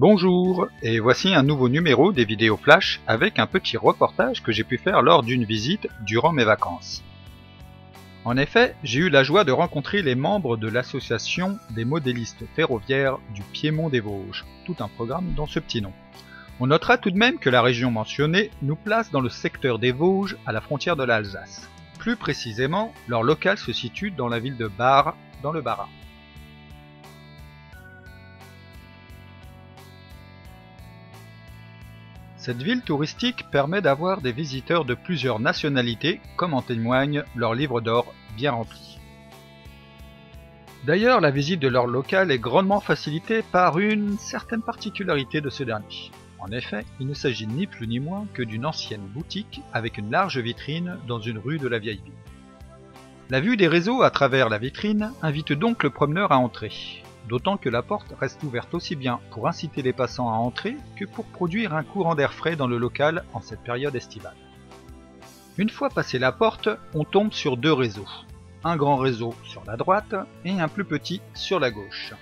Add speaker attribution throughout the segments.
Speaker 1: Bonjour, et voici un nouveau numéro des vidéos flash avec un petit reportage que j'ai pu faire lors d'une visite durant mes vacances. En effet, j'ai eu la joie de rencontrer les membres de l'association des modélistes ferroviaires du Piémont des Vosges, tout un programme dans ce petit nom. On notera tout de même que la région mentionnée nous place dans le secteur des Vosges à la frontière de l'Alsace. Plus précisément, leur local se situe dans la ville de Bar, dans le Bas-Rhin. Cette ville touristique permet d'avoir des visiteurs de plusieurs nationalités, comme en témoigne leur livre d'or bien rempli. D'ailleurs, la visite de leur local est grandement facilitée par une certaine particularité de ce dernier. En effet, il ne s'agit ni plus ni moins que d'une ancienne boutique avec une large vitrine dans une rue de la vieille ville. La vue des réseaux à travers la vitrine invite donc le promeneur à entrer. D'autant que la porte reste ouverte aussi bien pour inciter les passants à entrer que pour produire un courant d'air frais dans le local en cette période estivale. Une fois passé la porte, on tombe sur deux réseaux. Un grand réseau sur la droite et un plus petit sur la gauche.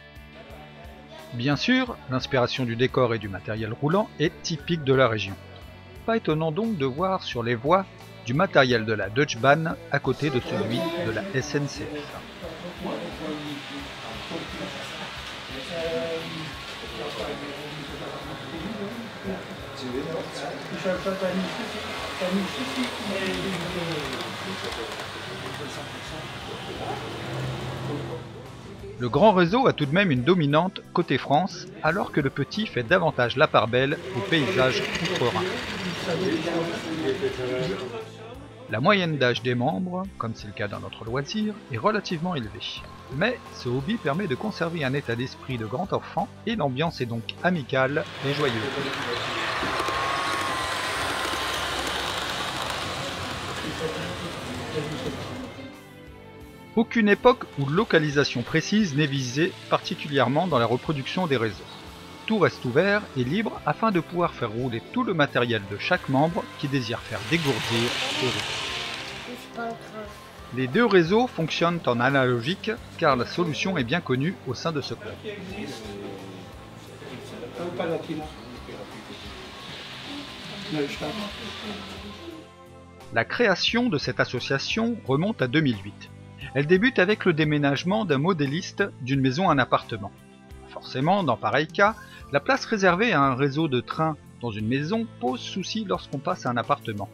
Speaker 1: Bien sûr, l'inspiration du décor et du matériel roulant est typique de la région. Pas étonnant donc de voir sur les voies du matériel de la Deutsche Bahn à côté de celui de la SNCF. Le grand réseau a tout de même une dominante côté France, alors que le petit fait davantage la part belle au paysage outre-Rhin. La moyenne d'âge des membres, comme c'est le cas dans notre loisir, est relativement élevée. Mais ce hobby permet de conserver un état d'esprit de grand enfant et l'ambiance est donc amicale et joyeuse. Aucune époque ou localisation précise n'est visée particulièrement dans la reproduction des réseaux. Tout reste ouvert et libre afin de pouvoir faire rouler tout le matériel de chaque membre qui désire faire dégourdir ce réseau. Les deux réseaux fonctionnent en analogique car la solution est bien connue au sein de ce club. La création de cette association remonte à 2008. Elle débute avec le déménagement d'un modéliste d'une maison à un appartement. Forcément, dans pareil cas, la place réservée à un réseau de trains dans une maison pose souci lorsqu'on passe à un appartement.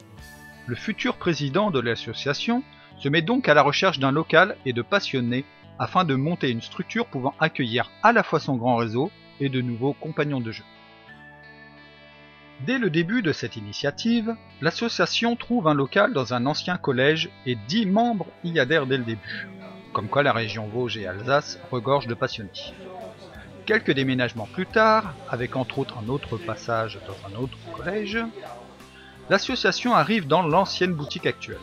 Speaker 1: Le futur président de l'association se met donc à la recherche d'un local et de passionnés afin de monter une structure pouvant accueillir à la fois son grand réseau et de nouveaux compagnons de jeu. Dès le début de cette initiative, l'association trouve un local dans un ancien collège et 10 membres y adhèrent dès le début. Comme quoi la région Vosges et Alsace regorge de passionnés. Quelques déménagements plus tard, avec entre autres un autre passage dans un autre collège, l'association arrive dans l'ancienne boutique actuelle.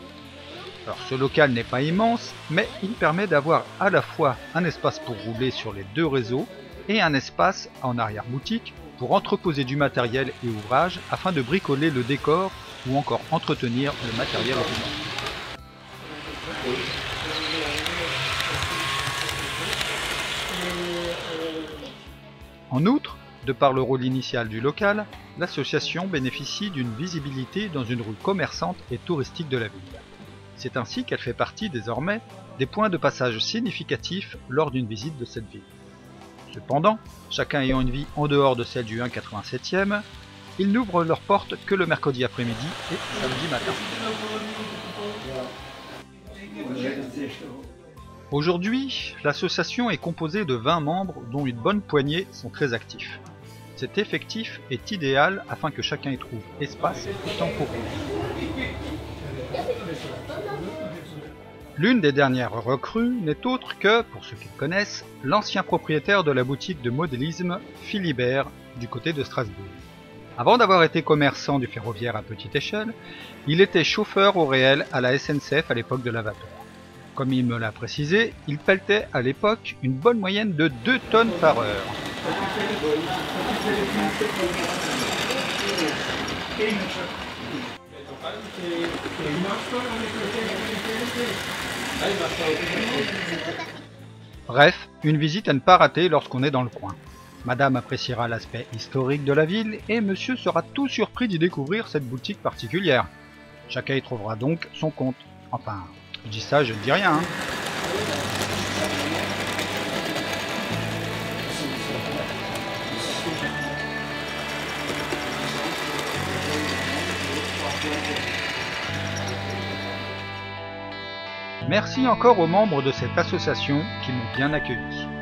Speaker 1: Alors ce local n'est pas immense, mais il permet d'avoir à la fois un espace pour rouler sur les deux réseaux et un espace en arrière-boutique pour entreposer du matériel et ouvrages afin de bricoler le décor ou encore entretenir le matériel roulant. En outre, de par le rôle initial du local, l'association bénéficie d'une visibilité dans une rue commerçante et touristique de la ville. C'est ainsi qu'elle fait partie désormais des points de passage significatifs lors d'une visite de cette ville. Cependant, chacun ayant une vie en dehors de celle du 1,87e, ils n'ouvrent leurs portes que le mercredi après-midi et samedi matin. Aujourd'hui, l'association est composée de 20 membres dont une bonne poignée sont très actifs. Cet effectif est idéal afin que chacun y trouve espace et temps pour rouler. L'une des dernières recrues n'est autre que, pour ceux qui le connaissent, l'ancien propriétaire de la boutique de modélisme Philibert du côté de Strasbourg. Avant d'avoir été commerçant du ferroviaire à petite échelle, il était chauffeur au réel à la SNCF à l'époque de l'Avator. Comme il me l'a précisé, il pelletait à l'époque une bonne moyenne de 2 tonnes par heure. Bref, une visite à ne pas rater lorsqu'on est dans le coin. Madame appréciera l'aspect historique de la ville et monsieur sera tout surpris d'y découvrir cette boutique particulière. Chacun y trouvera donc son compte. Enfin, je dis ça, je ne dis rien. Hein. Merci encore aux membres de cette association qui m'ont bien accueilli.